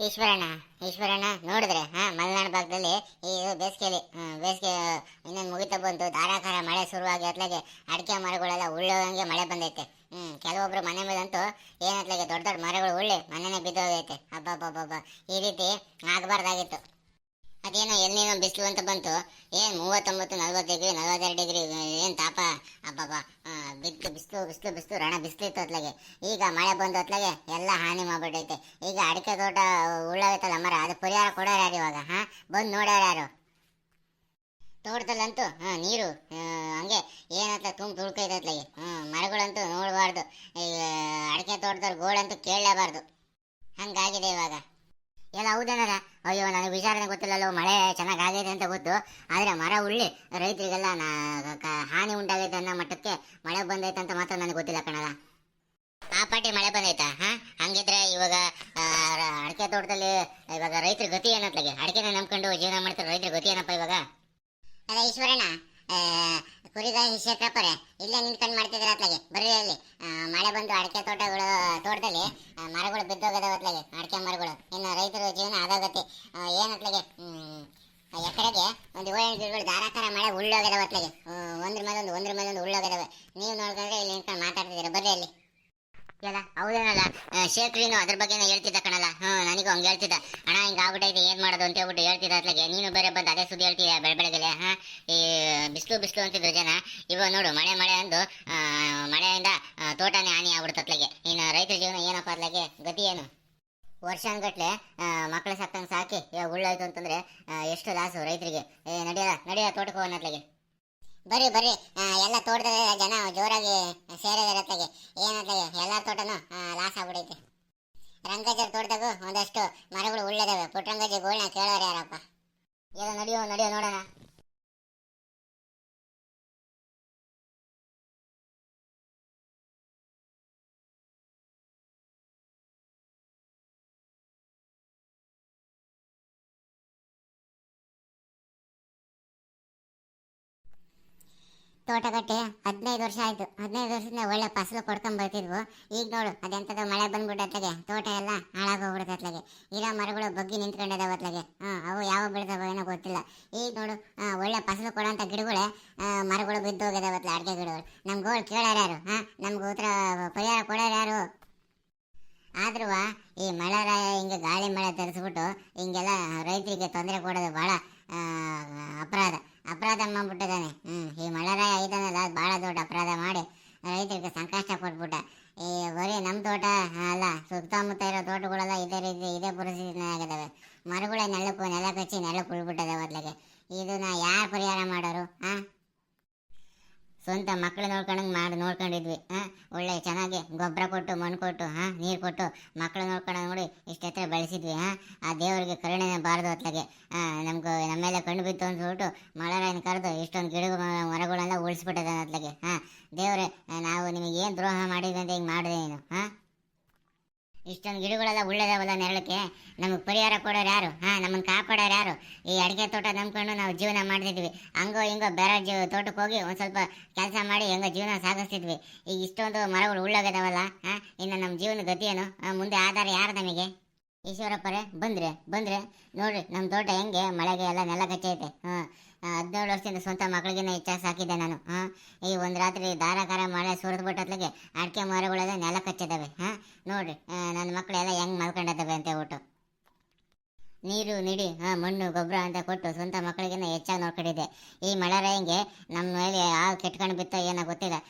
ಈಶ್ವರಣ್ಣ ಈಶ್ವರಣ್ಣ ನೋಡಿದ್ರೆ ಮಲೆನಾಡು ಭಾಗದಲ್ಲಿ ಈ ಬೇಸಿಗೆಯಲ್ಲಿ ಬೇಸಿಗೆ ಇನ್ನೇನು ಮುಗಿತಾ ಬಂತು. ಧಾರಾಕಾರ ಮಳೆ ಶುರುವಾಗಿ ಅತ್ಲಾಗೆ ಅಡಿಕೆ ಮರಗಳೆಲ್ಲ ಉಳ್ಳೋದಂಗೆ ಮಳೆ ಬಂದೈತೆ. ಕೆಲವೊಬ್ರು ಮನೆ ಮೇಲಂತೂ ಏನತ್ಲಾಗೆ ದೊಡ್ಡ ದೊಡ್ಡ ಮರಗಳು ಉಳ್ಳಿ ಮನೆನೇ ಬಿದ್ದೋಗೈತೆ. ಹಬ್ಬ ಈ ರೀತಿ ಆಗಬಾರ್ದಾಗಿತ್ತು. ಅದೇನೋ ಎಲ್ಲಿನೋ ಬಿಸಿಲು ಅಂತ ಬಂತು. ಏನು 39 40 ಡಿಗ್ರಿ 42 ಡಿಗ್ರಿ ಏನು ತಾಪ. ಅಬ್ಬಬ್ಬ ಬಿದ್ದು ಬಿಸಿಲು ರಣ ಬಿಸಿಲಿತ್ತು ಅತ್ಲಾಗೆ. ಈಗ ಮಳೆ ಬಂದು ಅತ್ಲಾಗೆ ಎಲ್ಲ ಹಾನಿ ಮಾಡ್ಬಿಟ್ಟೈತೆ. ಈಗ ಅಡಿಕೆ ತೋಟ ಉಳ್ಳಾಗೈತಲ್ಲ ಮರ, ಅದು ಪರಿಹಾರ ಕೊಡೋರು ಯಾರು ಇವಾಗ? ಬಂದು ನೋಡ್ಯಾರ ಯಾರು? ತೋಟದಲ್ಲಂತೂ ನೀರು ಹಂಗೆ ಏನತ್ತ ತುಳ್ಕೈತೆ ಅತ್ಲಾಗೆ. ಮರಗಳಂತೂ ನೋಡಬಾರ್ದು. ಈಗ ಅಡಿಕೆ ತೋಟದವ್ರ ಗೋಳಂತೂ ಕೇಳಲೇಬಾರ್ದು. ಹಂಗಾಗಿದೆ ಇವಾಗ ಎಲ್ಲ. ಹೌದೇನಾರ? ಅಯ್ಯೋ, ನನಗೆ ವಿಚಾರಣೆ ಗೊತ್ತಿಲ್ಲಲ್ಲೋ. ಮಳೆ ಚೆನ್ನಾಗಿ ಆಗೈತೆ ಅಂತ ಗೊತ್ತು, ಆದರೆ ಮರ ಉಳ್ಳಿ ರೈತರಿಗೆಲ್ಲ ಹಾನಿ ಉಂಟಾಗೈತೆ ಅನ್ನೋ ಮಟ್ಟಕ್ಕೆ ಮಳೆ ಬಂದೈತೆ ಅಂತ ಮಾತ್ರ ನನಗೆ ಗೊತ್ತಿಲ್ಲ ಕಣಲ್ಲ. ಆ ಪಾಟಿ ಮಳೆ ಬಂದೈತಾ? ಹಂಗಿದ್ರೆ ಇವಾಗ ಅಡಿಕೆ ತೋಟದಲ್ಲಿ ಇವಾಗ ರೈತರ ಗತಿ ಏನತ್ಲಾಗೆ? ಅಡಿಕೆನ ನಂಬ್ಕೊಂಡು ಜೀವನ ಮಾಡ್ತಾರೆ ರೈತರ ಗತಿ ಏನಪ್ಪ ಇವಾಗ? ಅಲ್ಲ ಈಶ್ವರಣ್ಣ, ಕುರಿಗಾಯಿ ಶೇಖರಪ್ಪರೆ ಇಲ್ಲೇ ನಿಂತ್ಕೊಂಡು ಮಾಡ್ತಿದ್ರೆ ಅತ್ಲಾಗೆ. ಬರ್ರಿ ಅಲ್ಲಿ ಮಳೆ ಬಂದು ಅಡಿಕೆ ತೋಟದಲ್ಲಿ ಮರಗಳು ಬಿದ್ದೋಗದವ ಅತ್ಲಾಗೆ, ಅಡಿಕೆ ಮರಗಳು. ಇನ್ನು ರೈತರ ಜೀವನ ಅದಾಗತ್ತೆ. ಏನತ್ಲಾಗೆ ಎಕರೆಗೆ ಒಂದು 7 ಗಿಡಗಳು ಧಾರಾಕಾರ ಮಳೆ ಉಳ್ಳೋಗದವ ಅತ್ಲಾಗೆ. ಒಂದ್ರ ಮೇಲೊಂದು ಉಳ್ಳೋಗದವೆ. ನೀವು ನೋಡ್ಕೊಂಡ್ರೆ ಇಲ್ಲಿ ನಿಂತ್ಕೊಂಡು ಮಾತಾಡ್ತಿದ್ದೀರ. ಬರ್ರಿ ಅಲ್ಲಿ. ಎಲ್ಲ ಹೌದೇನಲ್ಲ, ಶೇಖರಿನು ಅದ್ರ ಬಗ್ಗೆನೇ ಹೇಳ್ತಿದ್ದ ಕಣಲ್ಲ. ನನಗೂ ಹಂಗೆ ಹೇಳ್ತಿದ್ದ. ಅಣ್ಣ ಹಿಂಗೆ ಆಗ್ಬಿಟ್ಟೈತೆ, ಏನು ಮಾಡೋದು ಅಂತ ಹೇಳ್ಬಿಟ್ಟು ಹೇಳ್ತಿದ್ದ ಅತ್ಲಾಗೆ. ನೀನು ಬೇರೆ ಬಂದು ಅದೇ ಸುದ್ದಿ ಹೇಳ್ತಿದ್ಯಾ ಬೆಳಬೆಳಗ್ಗೆ. ಈ ಬಿಸಿಲು ಅಂತಿದ್ರು ಜನ. ಇವಾಗ ನೋಡು ಮಳೆ ಅಂದು ಮಳೆಯಿಂದ ತೋಟನೇ ಹಾನಿ ಆಗ್ಬಿಡುತ್ತೆ ಅತ್ಲಾಗೆ. ಇನ್ನು ರೈತರ ಜೀವನ ಏನಪ್ಪ ಅತ್ಲಾಗೆ ಗತಿ ಏನು? ವರ್ಷಾನ್ಗಟ್ಲೆ ಮಕ್ಕಳು ಸಾಕ್ತಂಗೆ ಸಾಕಿ ಇವಾಗ ಉಳ್ಳಾಯ್ತು ಅಂತಂದ್ರೆ ಎಷ್ಟು ಲಾಸು ರೈತರಿಗೆ. ನಡೆಯ ತೋಟಕ್ಕೆ ಹೋಗೋಣ ಅತ್ಲಾಗೆ. ಬರ್ರಿ ಎಲ್ಲ ತೋಟದ ಜನ ಜೋರಾಗಿ ಸೇರಿದಾರೆ ಅತ್ಲಾಗೆ. ಏನತ್ಲಾಗೆ ಎಲ್ಲ ತೋಟನೂ ಲಾಸ್ ಆಗ್ಬಿಡೈತೆ. ರಂಗಜ್ಜರ ತೋಟದಾಗೂ ಒಂದಷ್ಟು ಮರಗಳು ಉಳ್ಳದಾವೆ. ಪುಟ್ಟರಂಗಜ್ಜಿಗಳನ್ನ ಕೇಳೋರು ಯಾರಪ್ಪ? ಎಲ್ಲ ನಡೆಯೋ ನೋಡೋಣ. ತೋಟ ಕಟ್ಟಿ 15 ವರ್ಷ ಆಯ್ತು. 15 ವರ್ಷದಿಂದ ಒಳ್ಳೆ ಫಸಲು ಕೊಡ್ಕೊಂಡ್ ಬರ್ತಿದ್ವು. ಈಗ ನೋಡು ಅದೆಂತದ ಮಳೆ ಬಂದ್ಬಿಟ್ಟತ್ಲಾಗೆ ತೋಟ ಎಲ್ಲ ಹಾಳಾಗೋಗ್ಬಿಡುತ್ತೆ ಅತ್ಲಾಗೆ. ಇರೋ ಮರಗಳು ಬಗ್ಗಿ ನಿಂತ್ಕೊಂಡಿದ್ದಾವೆ ಅತ್ಲಾಗೆ. ಅವು ಯಾವ ಬೆಳೆದಾವ ಏನೋ ಗೊತ್ತಿಲ್ಲ. ಈಗ ನೋಡು ಒಳ್ಳೆ ಫಸಲು ಕೊಡೋಂಥ ಗಿಡಗಳೇ ಮರಗಳು ಬಿದ್ದೋಗಿದಾವೆ ಅತ್ಲ, ಅಡಿಕೆ ಗಿಡಗಳು. ನಮ್ಗೋಳು ಕೇಳೋರು ಯಾರು? ನಮ್ಗೆ ಉತ್ತರ ಪರಿಹಾರ ಕೊಡೋರು ಯಾರು? ಆದ್ರೂ ಈ ಮಳೆರಾಯ ಹಿಂಗೆ ಗಾಳಿ ಮಳೆ ತರಿಸ್ಬಿಟ್ಟು ಹಿಂಗೆಲ್ಲ ರೈತರಿಗೆ ತೊಂದರೆ ಕೊಡೋದು ಭಾಳ ಅಪರಾಧ ಮಾಡ್ಬಿಟ್ಟಿದ್ದಾನೆ. ಈ ಮಳೆರಾಯ ಇದಾನಲ್ಲ, ಭಾಳ ದೊಡ್ಡ ಅಪರಾಧ ಮಾಡಿ ರೈತರಿಗೆ ಸಂಕಷ್ಟ ಕೊಟ್ಬಿಟ್ಟ. ಈ ಬರೀ ನಮ್ಮ ತೋಟ ಅಲ್ಲ, ಸುತ್ತಮುತ್ತ ಇರೋ ತೋಟಗಳೆಲ್ಲ ಇದೇ ಪರಿಸ್ಥಿತಿನೇ ಆಗಿದ್ದಾವೆ. ಮರಗಳೇ ನೆಲ ಕಚ್ಚಿ ಉಳ್ಬಿಟ್ಟದಾವೆ ಅದ್ಲಾಗೆ. ಇದನ್ನ ಯಾರು ಪರಿಹಾರ ಮಾಡೋರು? ಸ್ವಂತ ಮಕ್ಕಳು ನೋಡ್ಕೊಂಡಿದ್ವಿ. ಒಳ್ಳೆ ಚೆನ್ನಾಗಿ ಗೊಬ್ಬರ ಕೊಟ್ಟು ಮಣ್ಣು ಕೊಟ್ಟು ನೀರು ಕೊಟ್ಟು ಮಕ್ಕಳು ನೋಡ್ಕೊಂಡಂಗೆ ನೋಡಿ ಇಷ್ಟು ಎತ್ತರ ಬೆಳೆಸಿದ್ವಿ. ಆ ದೇವರಿಗೆ ಕರುಣೆನೇ ಬಾರದು ಅತ್ಲಾಗೆ. ನಮ್ಮೆಲ್ಲ ಕಣ್ಣು ಬಿತ್ತು ಅಂದ್ಬಿಟ್ಟು ಮಳೆರಾಯನ ಕರೆದು ಇಷ್ಟೊಂದು ಗಿಡ ಮರಗಳೆಲ್ಲ ಉಳಿಸ್ಬಿಟ್ಟದ ಅತ್ಲಾಗೆ. ದೇವ್ರೆ, ನಾವು ನಿಮಗೆ ಏನು ದ್ರೋಹ ಮಾಡಿದ್ವಿ ಅಂತ ಹಿಂಗೆ ಮಾಡಿದೆ ನೀನು? ಇಷ್ಟೊಂದು ಗಿಡಗಳೆಲ್ಲ ಉಳ್ಳದಾವಲ್ಲ ನೆರಳಕ್ಕೆ. ನಮಗೆ ಪರಿಹಾರ ಕೊಡೋರು ಯಾರು? ನಮ್ಮನ್ನು ಕಾಪಾಡೋರು ಯಾರು? ಈ ಅಡಿಕೆ ತೋಟ ನಂಬ್ಕೊಂಡು ನಾವು ಜೀವನ ಮಾಡ್ತಿದ್ವಿ. ಹಂಗೋ ಹಿಂಗೋ ಬೇರೆ ತೋಟಕ್ಕೆ ಹೋಗಿ ಒಂದು ಸ್ವಲ್ಪ ಕೆಲಸ ಮಾಡಿ ಹೆಂಗೋ ಜೀವನ ಸಾಗಿಸ್ತಿದ್ವಿ. ಈಗ ಇಷ್ಟೊಂದು ಮರಗಳು ಉಳ್ಳೋಗದಾವಲ್ಲ, ಇನ್ನು ನಮ್ಮ ಜೀವನ ಗತಿಯೇನು? ಮುಂದೆ ಆಧಾರ ಯಾರು ನಮಗೆ? ಈಶ್ವರಪ್ಪರೇ ಬಂದ್ರೆ ನೋಡ್ರಿ ನಮ್ಮ ತೋಟ ಹೆಂಗೆ ಮಳೆಗೆ ಎಲ್ಲ ನೆಲ ಕಚ್ಚೈತೆ. 17 ವರ್ಷದಿಂದ ಸ್ವಂತ ಮಕ್ಕಳಿಗೆ ಇಚ್ಛಾ ಸಾಕಿದ್ದೆ ನಾನು. ಈ ಒಂದು ರಾತ್ರಿ ಧಾರಾಕಾರ ಮಳೆ ಸುರಿದ್ಬಿಟ್ಟತ್ಲಾಗೆ ಅಡಿಕೆ ಮರಗಳೆಲ್ಲ ನೆಲ ಕಚ್ಚಿದ್ದಾವೆ. ನೋಡ್ರಿ ನನ್ನ ಮಕ್ಕಳೆಲ್ಲ ಹೆಂಗೆ ಮಲ್ಕೊಂಡಿದ್ದಾವೆ ಅಂತ ಹೇಳ್ಬಿಟ್ಟು. ನೀರು ನಿಡಿ ಮಣ್ಣು ಗೊಬ್ಬರ ಅಂತ ಕೊಟ್ಟು ಸ್ವಂತ ಮಕ್ಕಳಿಗೆ ಹೆಚ್ಚಾಗಿ ನೋಡ್ಕೊಂಡಿದ್ದೆ. ಈ ಮಳೆರಾಯಂಗೆ ನಮ್ಮ ಮೇಲೆ ಯಾವ ಕೆಟ್ಕೊಂಡು ಬಿತ್ತೋ ಏನೋ ಗೊತ್ತಿಲ್ಲ.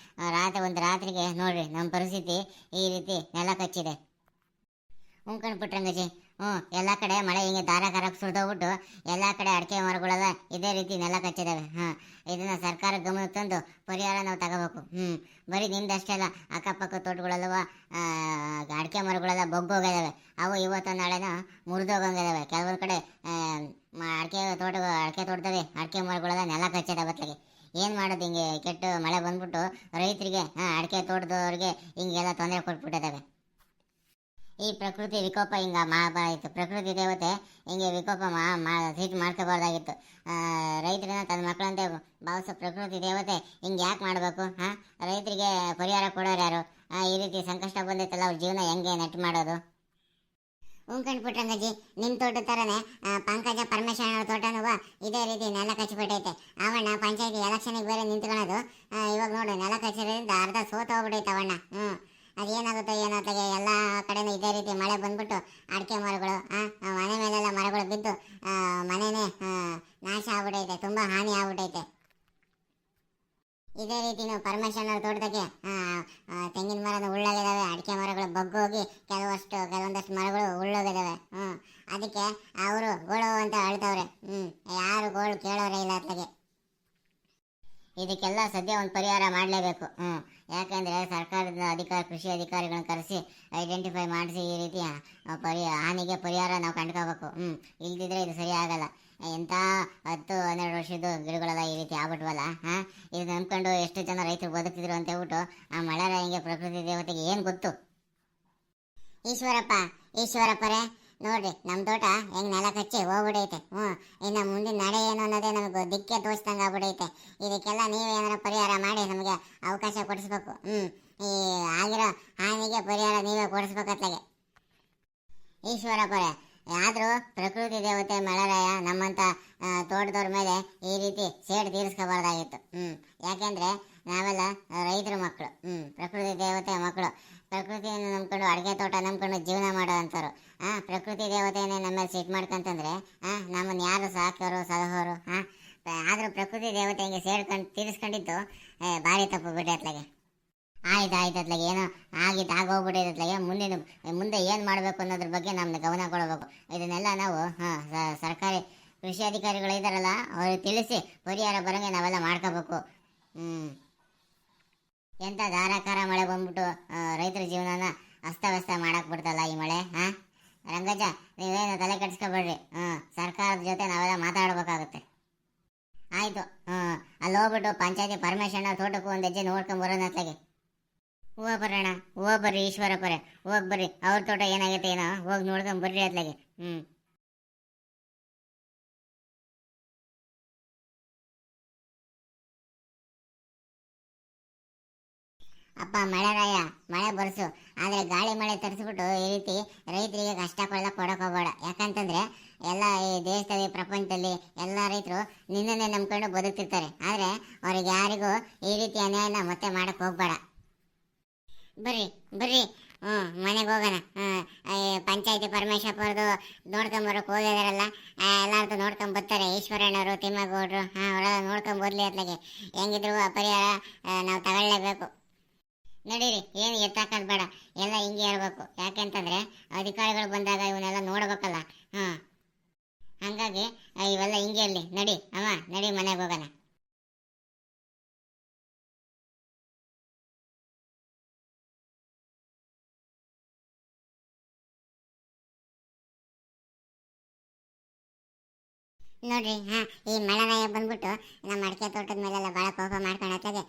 ಒಂದು ರಾತ್ರಿಗೆ ನೋಡ್ರಿ ನಮ್ಮ ಪರಿಸ್ಥಿತಿ ಈ ರೀತಿ ನೆಲ ಕಚ್ಚಿದೆ. ಉಂಕಂಡ್ಬಿಟ್ರಂಗಜಿ. ಎಲ್ಲ ಕಡೆ ಮಳೆ ಹಿಂಗೆ ಧಾರಾಕಾರಕ್ಕೆ ಸುರಿದೋಗ್ಬಿಟ್ಟು ಎಲ್ಲ ಕಡೆ ಅಡಿಕೆ ಮರಗಳೆಲ್ಲ ಇದೇ ರೀತಿ ನೆಲ ಕಚ್ಚಿದ್ದಾವೆ. ಇದನ್ನ ಸರ್ಕಾರ ಗಮನಕ್ಕೆ ತಂದು ಪರಿಹಾರ ನಾವು ತಗೋಬೇಕು. ಬರೀ ನಿಂದಷ್ಟೇ ಅಲ್ಲ, ಅಕ್ಕಪಕ್ಕ ತೋಟಗಳೆಲ್ಲವ ಅಡಿಕೆ ಮರಗಳೆಲ್ಲ ಬಗ್ಗೋಗಿದ್ದಾವೆ. ಅವು ಇವತ್ತು ನಾಳೆನ ಮುರಿದೋಗಂಗಿದಾವೆ. ಕೆಲವೊಂದು ಕಡೆ ಅಡಿಕೆ ತೋಟದವೆ ಅಡಿಕೆ ಮರಗಳೆಲ್ಲ ನೆಲ ಕಚ್ಚಿದಾವೆ ಅತ್ಲಾಗೆ. ಏನು ಮಾಡೋದು? ಹಿಂಗೆ ಕೆಟ್ಟು ಮಳೆ ಬಂದ್ಬಿಟ್ಟು ರೈತರಿಗೆ ಅಡಿಕೆ ತೋಟದವ್ರಿಗೆ ಹಿಂಗೆಲ್ಲ ತೊಂದರೆ ಕೊಟ್ಬಿಟ್ಟಿದ್ದಾವೆ. ಈ ಪ್ರಕೃತಿ ವಿಕೋಪ ಹಿಂಗ ಮಾಡಬಾರ್ದಾಗಿತ್ತು. ಪ್ರಕೃತಿ ದೇವತೆ ಹಿಂಗೆ ವಿಕೋಪ ಸೀಟ್ ಮಾಡ್ಕೋಬಾರ್ದಾಗಿತ್ತು. ರೈತರನ್ನ ತನ್ನ ಮಕ್ಕಳಂತೆ ಭಾವಿಸೋ ಪ್ರಕೃತಿ ದೇವತೆ ಹಿಂಗೆ ಯಾಕೆ ಮಾಡಬೇಕು? ರೈತರಿಗೆ ಪರಿಹಾರ ಕೊಡೋರು ಯಾರು? ಈ ರೀತಿ ಸಂಕಷ್ಟ ಬಂದೈತಲ್ಲ, ಅವ್ರ ಜೀವನ ಹೆಂಗೆ ನೆಟ್ ಮಾಡೋದು? ಉಂಕಂಡು ರಂಗಜ್ಜಿ, ನಿಮ್ಮ ತೋಟ ಥರನೇ ಪಂಕಜ ಪರಮೇಶ್ವರ ಅವ್ರ ತೋಟನೂ ಇದೇ ರೀತಿ ನೆಲ ಕಚ್ಚಿಬಿಟ್ಟೈತೆ. ಅವಣ್ಣ ಪಂಚಾಯತಿ ಎಲೆಕ್ಷನ್ಗೆ ಬೇರೆ ನಿಂತ್ಕೊಳ್ಳೋದು, ಇವಾಗ ನೋಡು ನೆಲ ಕಚ್ಚಿರೋದ್ರಿಂದ ಅರ್ಧ ಸೋತು ಹೋಗ್ಬಿಟ್ಟೈತೆ ಅವಣ್ಣ. ಅದೇನಾಗುತ್ತೋ ಏನಾಗ್ತಾಗೆ ಎಲ್ಲ ಕಡೆನೂ ಇದೇ ರೀತಿ ಮಳೆ ಬಂದ್ಬಿಟ್ಟು ಅಡಿಕೆ ಮರಗಳು ಮನೆ ಮೇಲೆಲ್ಲ ಮರಗಳು ಬಿದ್ದು ಮನೆನೇ ನಾಶ ಆಗ್ಬಿಟ್ಟೈತೆ, ತುಂಬ ಹಾನಿ ಆಗ್ಬಿಟ್ಟೈತೆ. ಇದೇ ರೀತಿನೂ ಪರಮೇಶ್ವರನ ತೋಟದಾಗೆ ತೆಂಗಿನ ಮರದ ಉಳ್ಳಾಗಿದ್ದಾವೆ, ಅಡಿಕೆ ಮರಗಳು ಬಗ್ಗೋಗಿ ಕೆಲವೊಂದಷ್ಟು ಮರಗಳು ಉಳ್ಳೋಗಿದ್ದಾವೆ. ಅದಕ್ಕೆ ಅವರು ಗೋಳು ಅಂತ ಅಳ್ತವ್ರೆ. ಯಾರು ಗೋಳು ಕೇಳೋರೇ ಇಲ್ಲ ಅತ್ಲಾಗೆ. ಇದಕ್ಕೆಲ್ಲ ಸದ್ಯ ಒಂದು ಪರಿಹಾರ ಮಾಡಲೇಬೇಕು. ಯಾಕಂದರೆ ಸರ್ಕಾರದ ಕೃಷಿ ಅಧಿಕಾರಿಗಳನ್ನ ಕರೆಸಿ ಐಡೆಂಟಿಫೈ ಮಾಡಿಸಿ ಈ ರೀತಿ ಹಾನಿಗೆ ಪರಿಹಾರ ನಾವು ಕಂಡ್ಕೋಬೇಕು. ಇಲ್ದಿದ್ರೆ ಇದು ಸರಿ ಆಗಲ್ಲ. ಎಂಥ 10-12 ವರ್ಷದ ಗಿಡಗಳೆಲ್ಲ ಈ ರೀತಿ ಆಗ್ಬಿಟ್ವಲ್ಲ. ಇದು ನಂಬ್ಕೊಂಡು ಎಷ್ಟು ಜನ ರೈತರು ಬದುಕಿದ್ರು ಅಂತ ಹೇಳ್ಬಿಟ್ಟು ಆ ಮಳೆರಾಯಂಗೆ ಪ್ರಕೃತಿ ದೇವತೆಗೆ ಏನು ಗೊತ್ತು? ಈಶ್ವರಪ್ಪರೇ ನೋಡ್ರಿ, ನಮ್ಮ ತೋಟ ಹೆಂಗೆ ನೆಲ ಕಚ್ಚಿ ಹೋಗ್ಬಿಡೈತೆ. ಇನ್ನು ಮುಂದಿನ ನಡೆ ಏನು ಅನ್ನೋದೇ ನಮಗೆ ದಿಕ್ಕೆ ತೋಚ್ದಂಗೆ ಆಗ್ಬಿಡೈತೆ. ಇದಕ್ಕೆಲ್ಲ ನೀವೇ ಏನಾರ ಪರಿಹಾರ ಮಾಡಿ ನಮಗೆ ಅವಕಾಶ ಕೊಡಿಸ್ಬೇಕು. ಈ ಆಗಿರೋ ಹಾನಿಗೆ ಪರಿಹಾರ ನೀವೇ ಕೊಡಿಸ್ಬೇಕತ್ಲಾಗೆ. ಈಶ್ವರಪ್ಪರೇ, ಆದರೂ ಪ್ರಕೃತಿ ದೇವತೆ ಮಳೆರಾಯ ನಮ್ಮಂಥ ತೋಟದವ್ರ ಮೇಲೆ ಈ ರೀತಿ ಸೇಡು ತೀರಿಸ್ಕೋಬಾರ್ದಾಗಿತ್ತು. ಯಾಕೆಂದರೆ ನಾವೆಲ್ಲ ರೈತರ ಮಕ್ಕಳು, ಪ್ರಕೃತಿ ದೇವತೆ ಮಕ್ಕಳು. ಪ್ರಕೃತಿಯನ್ನು ನಂಬ್ಕೊಂಡು ಅಡುಗೆ ತೋಟ ನಂಬ್ಕೊಂಡು ಜೀವನ ಮಾಡೋ ಅಂಥವ್ರು. ಪ್ರಕೃತಿ ದೇವತೆಯನ್ನೇ ನಮ್ಮಲ್ಲಿ ಸಿಟ್ಟು ಮಾಡ್ಕೊಂತಂದ್ರೆ ನಮ್ಮನ್ನು ಯಾರು ಸಾಕೋರು ಸಲಹೋರು? ಆದರೂ ಪ್ರಕೃತಿ ದೇವತೆ ಹಿಂಗೆ ತೀರಿಸ್ಕೊಂಡಿದ್ದು ಭಾರಿ ತಪ್ಪು ಬಿಟ್ಟೆ ಅತ್ಲಾಗೆ. ಆಯ್ತು ಅತ್ಲಾಗೆ, ಏನೋ ಆಗೋಗ್ಬಿಟ್ಟಿದೆ ಅತ್ಲಾಗೆ. ಮುಂದೆ ಏನು ಮಾಡಬೇಕು ಅನ್ನೋದ್ರ ಬಗ್ಗೆ ನಮ್ಮನ್ನ ಗಮನ ಕೊಡಬೇಕು. ಇದನ್ನೆಲ್ಲ ನಾವು ಸರ್ಕಾರಿ ಕೃಷಿ ಅಧಿಕಾರಿಗಳು ಇದ್ದಾರಲ್ಲ ಅವ್ರಿಗೆ ತಿಳಿಸಿ ಪರಿಹಾರ ಬರೋಂಗೆ ನಾವೆಲ್ಲ ಮಾಡ್ಕೋಬೇಕು. ಎಂಥ ಧಾರಾಕಾರ ಮಳೆ ಬಂದ್ಬಿಟ್ಟು ರೈತರ ಜೀವನನ ಅಸ್ತವ್ಯಸ್ತ ಮಾಡಕ್ಕೆ ಬಿಡ್ತಲ್ಲ ಈ ಮಳೆ. ರಂಗಜ್ಜ, ನೀವೇನು ತಲೆ ಕೆಡಿಸ್ಕೊಬೇಡ್ರಿ. ಸರ್ಕಾರದ ಜೊತೆ ನಾವೆಲ್ಲ ಮಾತಾಡ್ಬೇಕಾಗುತ್ತೆ. ಆಯಿತು, ಅಲ್ಲಿ ಹೋಗ್ಬಿಟ್ಟು ಪಂಚಾಯತಿ ಪರಮೇಶ್ವರನ ತೋಟಕ್ಕೂ ಒಂದು ಹೆಜ್ಜೆ ನೋಡ್ಕೊಂಬರೋಣ ಅತ್ಲಾಗೆ. ಬರ್ರಿ ಈಶ್ವರಪ್ಪರೇ, ಹೋಗಿ ಬರ್ರಿ. ಅವ್ರ ತೋಟ ಏನಾಗೈತೆ ಏನೋ ಹೋಗಿ ನೋಡ್ಕೊಂಬರ್ರಿ ಅತ್ಲಾಗೆ. ಅಪ್ಪ ಮಳೆರಾಯ, ಮಳೆ ಬರ್ಸು, ಆದರೆ ಗಾಳಿ ಮಳೆ ತರಿಸ್ಬಿಟ್ಟು ಈ ರೀತಿ ರೈತರಿಗೆ ಕಷ್ಟ ಕೊಡಕ್ಕೆ ಹೋಗಬೇಡ. ಯಾಕಂತಂದರೆ ಎಲ್ಲ ಈ ದೇಶದಲ್ಲಿ ಪ್ರಪಂಚದಲ್ಲಿ ಎಲ್ಲ ರೈತರು ನಿನ್ನನ್ನೇ ನಂಬ್ಕೊಂಡು ಬದುಕ್ತಿರ್ತಾರೆ. ಆದರೆ ಅವ್ರಿಗೆ ಯಾರಿಗೂ ಈ ರೀತಿ ಅನ್ಯಾಯನ ಮತ್ತೆ ಮಾಡಕ್ಕೆ ಹೋಗ್ಬೇಡ. ಬರ್ರಿ ಮನೆಗೆ ಹೋಗೋಣ. ಪಂಚಾಯತಿ ಪರಮೇಶ್ವರದು ನೋಡ್ಕೊಂಬರಕ್ಕೆ ಹೋಗಿದಾರಲ್ಲ, ಎಲ್ಲಾರ್ದು ನೋಡ್ಕೊಂಬರ್ತಾರೆ. ಈಶ್ವರಣ್ಣವರು, ತಿಮ್ಮಗೌಡರು ಅವರೆಲ್ಲ ನೋಡ್ಕೊಂಬರ್ಲಿ ಅತ್ಲಾಗೆ. ಹೆಂಗಿದ್ರು ಪರಿಹಾರ ನಾವು ತಗೊಳ್ಳೇಬೇಕು. ನಡೀರಿ, ಏನು ಎತ್ತಾಕೋದು ಬೇಡ, ಎಲ್ಲ ಹಿಂಗೆ ಹೇಳ್ಬೇಕು. ಯಾಕೆಂತಂದರೆ ಅಧಿಕಾರಿಗಳು ಬಂದಾಗ ಇವನ್ನೆಲ್ಲ ನೋಡ್ಬೇಕಲ್ಲ. ಹಾಗಾಗಿ ಇವೆಲ್ಲ ಹಿಂಗೆ ಇರಲಿ. ನಡಿ ಮನೆಗೆ ಹೋಗೋಣ. ನೋಡ್ರಿ, ಈ ಮಳೆರಾಯ ಬಂದ್ಬಿಟ್ಟು ನಮ್ಮ ಅಡಿಕೆ ತೋಟದ ಮೇಲೆಲ್ಲ ಭಾಳ ಕೋಪ ಮಾಡ್ಕೊಂಡು ಅತ್ಲಾಗೆ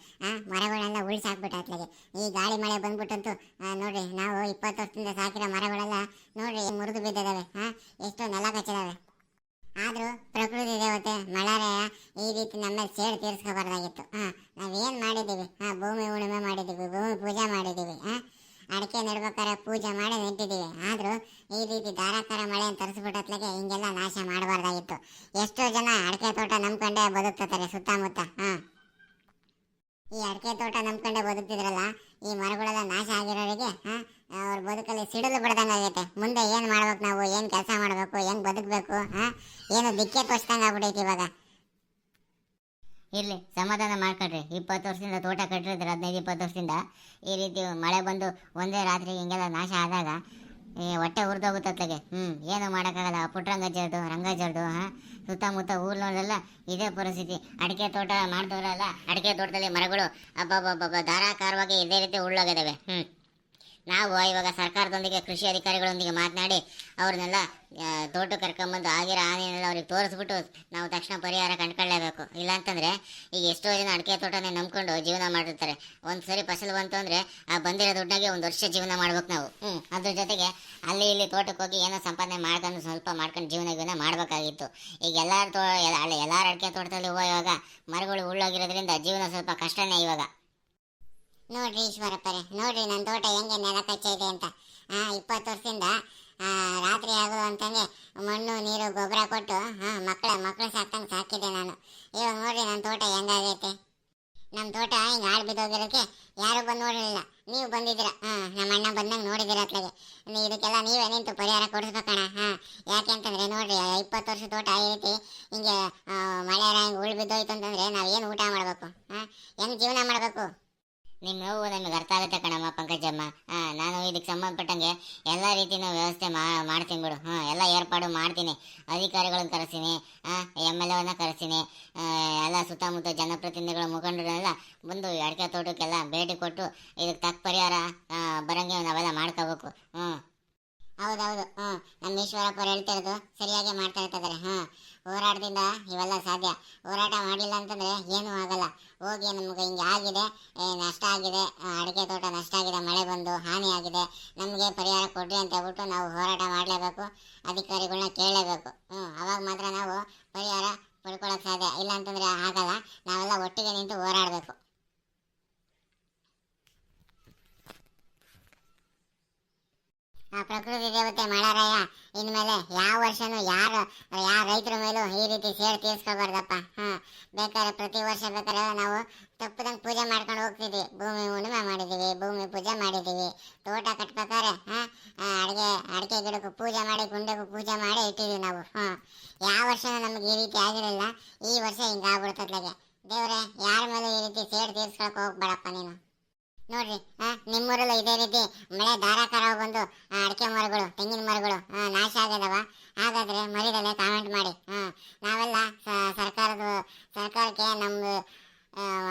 ಮರಗಳೆಲ್ಲ ಉಳಿಸಾಕ್ಬಿಟ್ಟು ಅತ್ಲಾಗೆ. ಈ ಗಾಳಿ ಮಳೆ ಬಂದ್ಬಿಟ್ಟಂತೂ ನೋಡ್ರಿ, ನಾವು 20 ವರ್ಷದಿಂದ ಸಾಕಿರೋ ಮರಗಳೆಲ್ಲ ನೋಡ್ರಿ ಮುರಿದು ಬಿದ್ದಿದ್ದಾವೆ, ಎಷ್ಟೋ ನೆಲ ಕಚ್ಚಿದಾವೆ. ಆದರೂ ಪ್ರಕೃತಿ ದೇವತೆ ಮಳೆರಾಯ ಈ ರೀತಿ ನಮ್ಮಲ್ಲಿ ಸೇಡು ತೀರಿಸ್ಕೋಬಾರ್ದಾಗಿತ್ತು. ನಾವೇನು ಮಾಡಿದ್ದೀವಿ? ಭೂಮಿ ಉಳುಮೆ ಮಾಡಿದ್ದೀವಿ, ಭೂಮಿ ಪೂಜೆ ಮಾಡಿದ್ದೀವಿ, ಅಡಿಕೆ ನೆಡ್ಬೇಕಾರೆ ಪೂಜೆ ಮಾಡಿ ನೆಟ್ಟಿದ್ದೀವಿ. ಆದರೂ ಈ ರೀತಿ ಧಾರಾಕಾರ ಮಳೆ ಅಂತ ತರಿಸ್ಬಿಟ್ಟತ್ಲಾಗೆ ಹಿಂಗೆಲ್ಲ ನಾಶ ಮಾಡಬಾರ್ದಾಗಿತ್ತು. ಎಷ್ಟೋ ಜನ ಅಡಿಕೆ ತೋಟ ನಂಬ್ಕೊಂಡೇ ಬದುಕ್ತಾರೆ ಸುತ್ತಮುತ್ತ. ಈ ಅಡಿಕೆ ತೋಟ ನಂಬ್ಕೊಂಡೇ ಬದುಕ್ತಿದ್ರಲ್ಲ, ಈ ಮರಗಳೆಲ್ಲ ನಾಶ ಆಗಿರೋರಿಗೆ ಅವ್ರ ಬದುಕಲ್ಲಿ ಸಿಡಿಲು ಬಿಡ್ದಂಗೆ ಆಗೈತೆ. ಮುಂದೆ ಏನು ಮಾಡ್ಬೇಕು, ನಾವು ಏನು ಕೆಲಸ ಮಾಡಬೇಕು, ಹೆಂಗೆ ಬದುಕಬೇಕು, ಏನು ದಿಕ್ಕೆ ತೋಚ್ದಂಗೆ ಆಗ್ಬಿಟ್ಟೈತಿ ಇವಾಗ. ಇರಲಿ, ಸಮಾಧಾನ ಮಾಡ್ಕೊಳ್ರಿ. 20 ವರ್ಷದಿಂದ ತೋಟ ಕಟ್ಟಿರಿದ್ರೆ 15-20 ವರ್ಷದಿಂದ ಈ ರೀತಿ ಮಳೆ ಬಂದು ಒಂದೇ ರಾತ್ರಿ ಹಿಂಗೆಲ್ಲ ನಾಶ ಆದಾಗ ಹೊಟ್ಟೆ ಉರಿದೋಗುತ್ತತ್ಲಾಗೆ. ಏನು ಮಾಡೋಕ್ಕಾಗಲ್ಲ. ಪುಟ್ಟರಂಗಜ್ಜರ್ದು, ರಂಗಜ್ಜರ್ದು, ಸುತ್ತಮುತ್ತ ಊರ್ನವರೆಲ್ಲ ಇದೇ ಪರಿಸ್ಥಿತಿ. ಅಡಿಕೆ ತೋಟ ಮಾಡಿದವರೆಲ್ಲ ಅಡಿಕೆ ತೋಟದಲ್ಲಿ ಮರಗಳು ಧಾರಾಕಾರವಾಗಿ ಇದೇ ರೀತಿ ಉಳ್ಳೋಗಿದ್ದಾವೆ. ನಾವು ಇವಾಗ ಸರ್ಕಾರದೊಂದಿಗೆ ಕೃಷಿ ಅಧಿಕಾರಿಗಳೊಂದಿಗೆ ಮಾತನಾಡಿ ಅವ್ರನ್ನೆಲ್ಲ ತೋಟಕ್ಕೆ ಕರ್ಕೊಂಬಂದು ಆಗಿರೋ ಹಾನಿನೆಲ್ಲ ಅವ್ರಿಗೆ ತೋರಿಸ್ಬಿಟ್ಟು ನಾವು ತಕ್ಷಣ ಪರಿಹಾರ ಕಂಡುಕೊಳ್ಳೇಬೇಕು. ಇಲ್ಲಾಂತಂದರೆ ಈಗ ಎಷ್ಟೋ ಜನ ಅಡಿಕೆ ತೋಟನೇ ನಂಬ್ಕೊಂಡು ಜೀವನ ಮಾಡಿರ್ತಾರೆ. ಒಂದು ಸರಿ ಫಸಲು ಬಂತು ಅಂದರೆ ಆ ಬಂದಿರೋ ದುಡ್ಡಾಗೆ 1 ವರ್ಷ ಜೀವನ ಮಾಡ್ಬೇಕು ನಾವು. ಅದ್ರ ಜೊತೆಗೆ ಅಲ್ಲಿ ಇಲ್ಲಿ ತೋಟಕ್ಕೆ ಹೋಗಿ ಏನೋ ಸಂಪಾದನೆ ಮಾಡ್ಕೊಂಡು ಸ್ವಲ್ಪ ಮಾಡ್ಕೊಂಡು ಜೀವನ ಮಾಡಬೇಕಾಗಿತ್ತು. ಈಗ ಎಲ್ಲರ ಅಡಿಕೆ ತೋಟದಲ್ಲಿ ಇವಾಗ ಮರಗಳು ಉಳ್ಳೋಗಿರೋದ್ರಿಂದ ಜೀವನ ಸ್ವಲ್ಪ ಕಷ್ಟನೇ ಇವಾಗ. ನೋಡ್ರಿ ಈಶ್ವರಪ್ಪರೇ, ನೋಡ್ರಿ ನನ್ನ ತೋಟ ಹೆಂಗೆ ನೆಲ ಕಚ್ಚೈತೆ ಅಂತ. 20 ವರ್ಷದಿಂದ ರಾತ್ರಿ ಆಗು ಅಂತಂಗೆ ಮಣ್ಣು ನೀರು ಗೊಬ್ಬರ ಕೊಟ್ಟು ಮಕ್ಕಳು ಸಾಕ್ತಂಗೆ ಸಾಕಿದೆ ನಾನು. ಇವಾಗ ನೋಡ್ರಿ ನನ್ನ ತೋಟ ಹೆಂಗಾಗೈತೆ. ನಮ್ಮ ತೋಟ ಹಿಂಗೆ ಹಾಳು ಬಿದ್ದೋಗಿರೋಕ್ಕೆ ಯಾರು ಬಂದು ನೋಡಲಿಲ್ಲ, ನೀವು ಬಂದಿದ್ದೀರ. ನಮ್ಮ ಅಣ್ಣ ಬಂದಂಗೆ ನೋಡಿದ್ದೀರ ಅತ್ಲಾಗೆ. ಇದಕ್ಕೆಲ್ಲ ನೀವೇ ನಿಂತು ಪರಿಹಾರ ಕೊಡಿಸ್ಬೇಕಣ್ಣ. ಯಾಕೆ ಅಂತಂದರೆ ನೋಡ್ರಿ 20 ವರ್ಷ ತೋಟ ಈ ರೀತಿ ಹಿಂಗೆ ಮಳೆ ಹಿಂಗೆ ಉಳು ಬಿದ್ದೋಯ್ತು ಅಂತಂದರೆ ನಾವು ಏನು ಊಟ ಮಾಡಬೇಕು, ಹೆಂಗೆ ಜೀವನ ಮಾಡಬೇಕು? ನಿಮ್ಮ ನೋವು ನಮಗೆ ಅರ್ಥ ಆಗುತ್ತೆ ಕಣಮ್ಮ ಪಂಕಜಮ್ಮ. ನಾನು ಇದಕ್ಕೆ ಸಂಬಂಧಪಟ್ಟಂಗೆ ಎಲ್ಲ ರೀತಿಯೂ ವ್ಯವಸ್ಥೆ ಮಾಡ್ತೀನಿ ಬಿಡು. ಎಲ್ಲ ಏರ್ಪಾಡು ಮಾಡ್ತೀನಿ. ಅಧಿಕಾರಿಗಳನ್ನ ಕರೆಸ್ತೀನಿ, MLA ಕರೆಸ್ತೀನಿ, ಎಲ್ಲ ಸುತ್ತಮುತ್ತ ಜನಪ್ರತಿನಿಧಿಗಳ ಮುಖಂಡರೆಲ್ಲ ಬಂದು ಅಡಿಕೆ ತೋಟಕ್ಕೆಲ್ಲ ಭೇಟಿ ಕೊಟ್ಟು ಇದಕ್ಕೆ ತಕ್ಕ ಪರಿಹಾರ ಬರಂಗೆ ನಾವೆಲ್ಲ ಮಾಡ್ಕೋಬೇಕು. ಹೌದೌದು. ನಮ್ಮ ಈಶ್ವರಪ್ಪರು ಹೇಳ್ತಿರೋದು ಸರಿಯಾಗಿ ಮಾಡ್ತಾ ಇರ್ತಿದ್ದಾರೆ. ಹೋರಾಟದಿಂದ ಇವೆಲ್ಲ ಸಾಧ್ಯ. ಹೋರಾಟ ಮಾಡಿಲ್ಲ ಅಂತಂದ್ರೆ ಏನೂ ಆಗಲ್ಲ. ಹೋಗಿ ನಮ್ಗೆ ಹಿಂಗೆ ಆಗಿದೆ, ನಷ್ಟ ಆಗಿದೆ, ಅಡಿಕೆ ತೋಟ ನಷ್ಟ ಆಗಿದೆ, ಮಳೆ ಬಂದು ಹಾನಿ ಆಗಿದೆ, ನಮಗೆ ಪರಿಹಾರ ಕೊಡ್ರಿ ಅಂತ ಹೇಳ್ಬಿಟ್ಟು ನಾವು ಹೋರಾಟ ಮಾಡಲೇಬೇಕು, ಅಧಿಕಾರಿಗಳನ್ನ ಕೇಳಲೇಬೇಕು. ಅವಾಗ ಮಾತ್ರ ನಾವು ಪರಿಹಾರ ಪಡ್ಕೊಳ್ಳೋಕೆ ಸಾಧ್ಯ. ಇಲ್ಲ ಅಂತಂದ್ರೆ ಆಗಲ್ಲ. ನಾವೆಲ್ಲ ಒಟ್ಟಿಗೆ ನಿಂತು ಹೋರಾಡಬೇಕು. ಪ್ರಕೃತಿ ದೇವತೆ ಮಾಡಾರಯ್ಯ, ಇನ್ಮೇಲೆ ಯಾವ ವರ್ಷನೂ ಯಾವ ರೈತರ ಮೇಲೂ ಈ ರೀತಿ ಸೇರ್ ತೀರ್ಸ್ಕೋಬಾರ್ದಪ್ಪ. ಬೇಕಾದ್ರೆ ಪ್ರತಿ ವರ್ಷ ಬೇಕಾದ್ರೆ ನಾವು ತಪ್ಪದಂಗೆ ಪೂಜೆ ಮಾಡ್ಕೊಂಡು ಹೋಗ್ತಿದ್ವಿ. ಭೂಮಿ ಉಳುಮೆ ಮಾಡಿದ್ದೀವಿ, ಭೂಮಿ ಪೂಜೆ ಮಾಡಿದ್ದೀವಿ. ತೋಟ ಕಟ್ಬೇಕಾದ್ರೆ ಅಡಿಕೆ ಗಿಡಕ್ಕೂ ಪೂಜೆ ಮಾಡಿ, ಗುಂಡೆಗೂ ಪೂಜೆ ಮಾಡಿ ಇಟ್ಟಿದ್ದೀವಿ ನಾವು. ಯಾವ ವರ್ಷನೂ ನಮ್ಗೆ ಈ ರೀತಿ ಆಗಿರಲಿಲ್ಲ. ಈ ವರ್ಷ ಹಿಂಗಾಗ್ಬಿಡ್ತದ್ಲಾಗೆ. ದೇವ್ರೆ, ಯಾರ ಮೇಲೂ ಈ ರೀತಿ ಸೇಡ್ ತೀರ್ಸ್ಕೊಳಕ್ ಹೋಗ್ಬೇಡಪ್ಪ ನೀನು. ನೋಡ್ರಿ, ನಿಮ್ಮೂರಲ್ಲೂ ಇದೇ ರೀತಿ ಮಳೆ ಧಾರಾಕಾರ ಬಂದು ಅಡಿಕೆ ಮರಗಳು, ತೆಂಗಿನ ಮರಗಳು ನಾಶ ಆಗಿದಾವ? ಹಾಗಾದ್ರೆ ಮರಿದಲ್ಲೇ ಕಾಮೆಂಟ್ ಮಾಡಿ. ನಾವೆಲ್ಲ ಸರ್ಕಾರಕ್ಕೆ ನಮ್ದು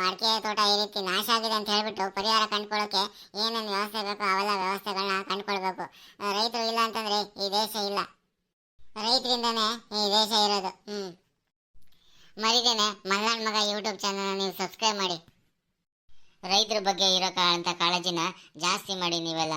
ಅಡಿಕೆ ತೋಟ ಈ ರೀತಿ ನಾಶ ಆಗಿದೆ ಅಂತ ಹೇಳ್ಬಿಟ್ಟು ಪರಿಹಾರ ಕಂಡುಕೊಳ್ಳೋಕೆ ಏನೇನು ವ್ಯವಸ್ಥೆ ಬೇಕೋ ಅವೆಲ್ಲ ವ್ಯವಸ್ಥೆಗಳನ್ನ ಕಂಡುಕೊಳ್ಬೇಕು. ರೈತರು ಇಲ್ಲ ಅಂತಂದ್ರೆ ಈ ದೇಶ ಇಲ್ಲ. ರೈತರಿಂದನೇ ಈ ದೇಶ ಇರೋದು. ಮರಿದೇನೆ ಮಲ್ನಾಡ್ ಮಗ ಯೂಟ್ಯೂಬ್ ಚಾನಲ್ ನೀವು ಸಬ್ಸ್ಕ್ರೈಬ್ ಮಾಡಿ. ರೈತರ ಬಗ್ಗೆ ಇರೋ ಕಾಳಜಿನ ಜಾಸ್ತಿ ಮಾಡಿ ನೀವೆಲ್ಲ.